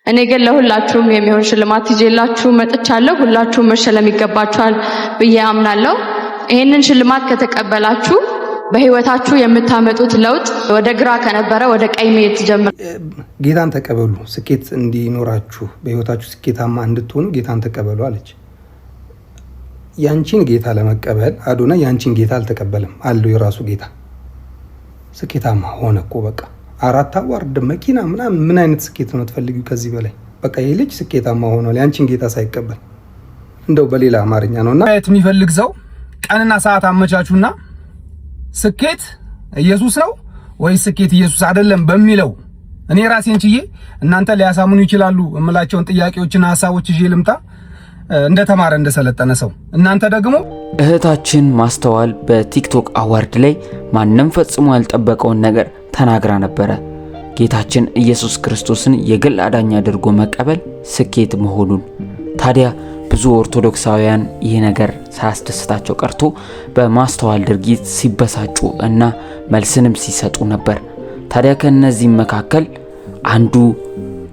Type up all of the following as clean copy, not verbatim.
እኔ ግን ለሁላችሁም የሚሆን ሽልማት ይዤላችሁ መጥቻለሁ። ሁላችሁም መሸለም ይገባችኋል ብዬ አምናለሁ። ይሄንን ሽልማት ከተቀበላችሁ በህይወታችሁ የምታመጡት ለውጥ ወደ ግራ ከነበረ ወደ ቀኝ መሄድ ትጀምሩ። ጌታን ተቀበሉ፣ ስኬት እንዲኖራችሁ፣ በህይወታችሁ ስኬታማ እንድትሆኑ ጌታን ተቀበሉ አለች። ያንቺን ጌታ ለመቀበል አዶናይ ያንቺን ጌታ አልተቀበለም፣ አለው የራሱ ጌታ። ስኬታማ ሆነ እኮ በቃ 4 አዋርድ መኪና ምናምን። ምን አይነት ስኬት ነው ትፈልጊው ከዚህ በላይ? በቃ ይሄ ልጅ ስኬታማ ሆኗል ያንቺን ጌታ ሳይቀበል። እንደው በሌላ አማርኛ ነውና ማየት የሚፈልግ ሰው ቀንና ሰዓት አመቻቹና ስኬት ኢየሱስ ነው ወይ ስኬት ኢየሱስ አይደለም በሚለው እኔ ራሴን ችዬ እናንተ ሊያሳምኑ ይችላሉ እምላቸውን ጥያቄዎችና ሐሳቦች ይዤ ልምጣ እንደተማረ እንደሰለጠነ ሰው። እናንተ ደግሞ እህታችን ማስተዋል በቲክቶክ አዋርድ ላይ ማንም ፈጽሞ ያልጠበቀውን ነገር ተናግራ ነበረ። ጌታችን ኢየሱስ ክርስቶስን የግል አዳኝ አድርጎ መቀበል ስኬት መሆኑን። ታዲያ ብዙ ኦርቶዶክሳውያን ይህ ነገር ሳያስደስታቸው ቀርቶ በማስተዋል ድርጊት ሲበሳጩ እና መልስንም ሲሰጡ ነበር። ታዲያ ከነዚህ መካከል አንዱ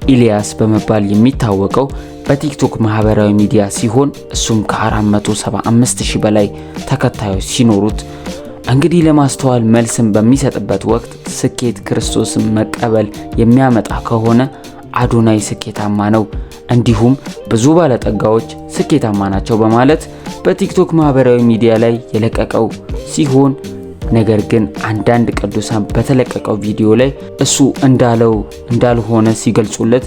ኢሊያስ በመባል የሚታወቀው በቲክቶክ ማህበራዊ ሚዲያ ሲሆን እሱም ከ475,000 በላይ ተከታዮች ሲኖሩት እንግዲህ ለማስተዋል መልስን በሚሰጥበት ወቅት ስኬት ክርስቶስን መቀበል የሚያመጣ ከሆነ አዶናይ ስኬታማ ነው፣ እንዲሁም ብዙ ባለጠጋዎች ስኬታማ ናቸው በማለት በቲክቶክ ማህበራዊ ሚዲያ ላይ የለቀቀው ሲሆን ነገር ግን አንዳንድ ቅዱሳን በተለቀቀው ቪዲዮ ላይ እሱ እንዳልሆነ ሲገልጹለት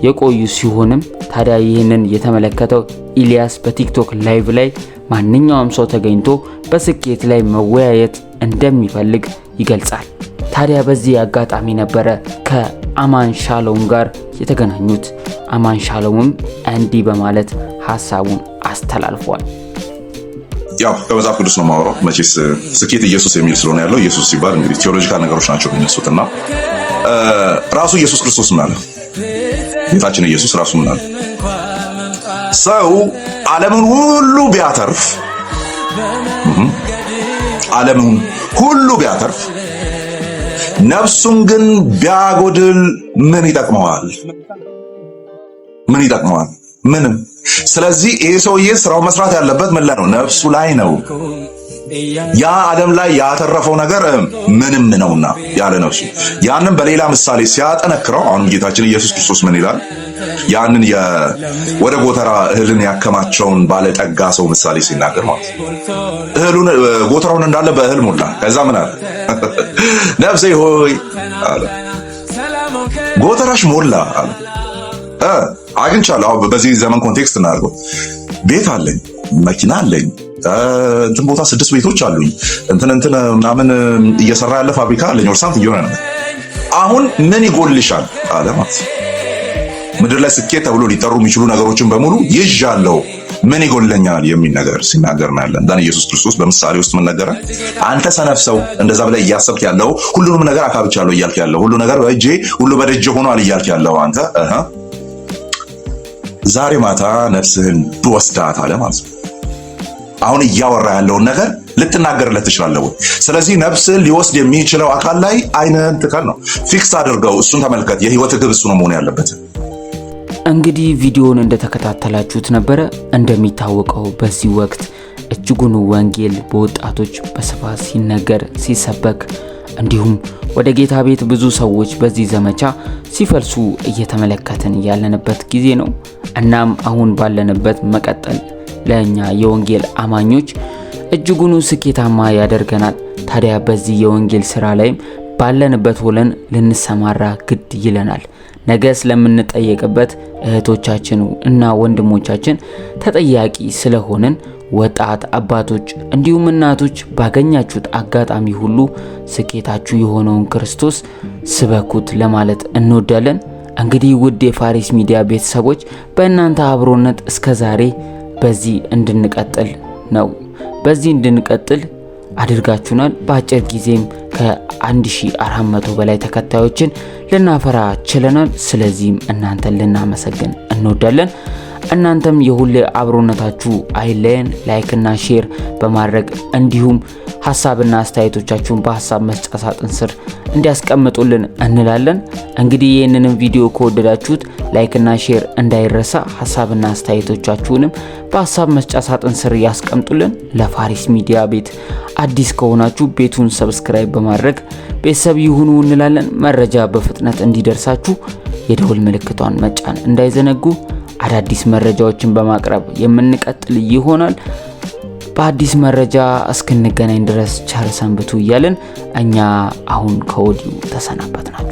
የቆዩ ሲሆንም ታዲያ ይህንን የተመለከተው ኢሊያስ በቲክቶክ ላይቭ ላይ ማንኛውም ሰው ተገኝቶ በስኬት ላይ መወያየት እንደሚፈልግ ይገልጻል። ታዲያ በዚህ አጋጣሚ ነበረ ከአማን ሻሎም ጋር የተገናኙት። አማን ሻሎምም እንዲህ በማለት ሐሳቡን አስተላልፏል። ያው በመጽሐፍ ቅዱስ ነው ማወራው። መቼስ ስኬት ኢየሱስ የሚል ስለሆነ ያለው ኢየሱስ ሲባል እንግዲህ ቴዎሎጂካል ነገሮች ናቸው የሚነሱትና ራሱ ኢየሱስ ክርስቶስ ምን አለ? ጌታችን ኢየሱስ ራሱ ምን አለ? ሰው ዓለምን ሁሉ ቢያተርፍ ነፍሱን ግን ቢያጎድል ምን ይጠቅመዋል? ምንም። ስለዚህ ይሄ ሰውዬ ስራው መስራት ያለበት ምን ላይ ነው? ነፍሱ ላይ ነው። ያ ዓለም ላይ ያተረፈው ነገር ምንም ነውና ያለ ነፍሱ። ያንን በሌላ ምሳሌ ሲያጠነክረው አሁንም ጌታችን ኢየሱስ ክርስቶስ ምን ይላል? ያንን ወደ ጎተራ እህልን ያከማቸውን ባለጠጋ ሰው ምሳሌ ሲናገር ማለት እህሉን ጎተራውን እንዳለ በእህል ሞላ። ከዛ ምን አለ? ነፍሴ ሆይ አለ ጎተራሽ ሞላ አለ። አግኝቻለሁ። በዚህ ዘመን ኮንቴክስት እናድርገው። ቤት አለኝ፣ መኪና አለኝ፣ እንትን ቦታ 6 ቤቶች አሉኝ፣ እንትን ምናምን እየሰራ ያለ ፋብሪካ አለኝ። ወርሳንት እየሆነ ነው። አሁን ምን ይጎልሻል አለ ማለት ምድር ላይ ስኬት ተብሎ ሊጠሩ የሚችሉ ነገሮችን በሙሉ ይዣለሁ፣ ምን ይጎልኛል የሚል ነገር ሲናገር ነው ያለን። ዳን ኢየሱስ ክርስቶስ በምሳሌ ውስጥ ምን ነገረ? አንተ ሰነፍ ሰው እንደዛ ብለህ እያሰብክ ያለው ሁሉንም ነገር አካብቻለሁ እያልክ ያለው ሁሉ ነገር በእጄ ሁሉ በደጅ ሆኗል እያልክ ያለው አንተ ዛሬ ማታ ነፍስህን ብወስዳት አለ ማለት ነው። አሁን እያወራ ያለውን ነገር ልትናገርለት ትችላለህ ወይ? ስለዚህ ነፍስህን ሊወስድ የሚችለው አካል ላይ አይንህን ትከል ነው። ፊክስ አድርገው፣ እሱን ተመልከት። የህይወት ግብ እሱ ነው መሆን ያለበት። እንግዲህ ቪዲዮውን እንደተከታተላችሁት ነበረ። እንደሚታወቀው በዚህ ወቅት እጅጉን ወንጌል በወጣቶች በስፋት ሲነገር ሲሰበክ እንዲሁም ወደ ጌታ ቤት ብዙ ሰዎች በዚህ ዘመቻ ሲፈልሱ እየተመለከትን ያለንበት ጊዜ ነው። እናም አሁን ባለንበት መቀጠል ለኛ የወንጌል አማኞች እጅጉን ስኬታማ ያደርገናል። ታዲያ በዚህ የወንጌል ስራ ላይም ባለንበት ሆነን ልንሰማራ ግድ ይለናል። ነገ ስለምንጠየቅበት እህቶቻችን እና ወንድሞቻችን ተጠያቂ ስለሆንን ወጣት አባቶች እንዲሁም እናቶች ባገኛችሁት አጋጣሚ ሁሉ ስኬታችሁ የሆነውን ክርስቶስ ስበኩት ለማለት እንወዳለን። እንግዲህ ውድ የፋሪስ ሚዲያ ቤተሰቦች በእናንተ አብሮነት እስከዛሬ በዚህ እንድንቀጥል አድርጋችሁናል። በአጭር ጊዜም ከ1400 በላይ ተከታዮችን ልናፈራ ችለናል። ስለዚህም እናንተን ልናመሰግን እንወዳለን። እናንተም የሁሌ አብሮነታችሁ አይለየን። ላይክና ሼር በማድረግ እንዲሁም ሐሳብና አስተያየቶቻችሁን በሐሳብ መስጫ ሳጥን ስር እንዲያስቀምጡልን እንላለን። እንግዲህ ይህንን ቪዲዮ ከወደዳችሁት ላይክና ሼር እንዳይረሳ፣ ሐሳብና አስተያየቶቻችሁንም በሐሳብ መስጫ ሳጥን ስር ያስቀምጡልን። ለፋሪስ ሚዲያ ቤት አዲስ ከሆናችሁ ቤቱን ሰብስክራይብ በማድረግ ቤተሰብ ይሁኑ እንላለን። መረጃ በፍጥነት እንዲደርሳችሁ የደወል ምልክቷን መጫን እንዳይዘነጉ። አዳዲስ መረጃዎችን በማቅረብ የምንቀጥል ይሆናል። በአዲስ መረጃ እስክንገናኝ ድረስ ቸር ሰንብቱ እያልን እኛ አሁን ከወዲሁ ተሰናበትናል።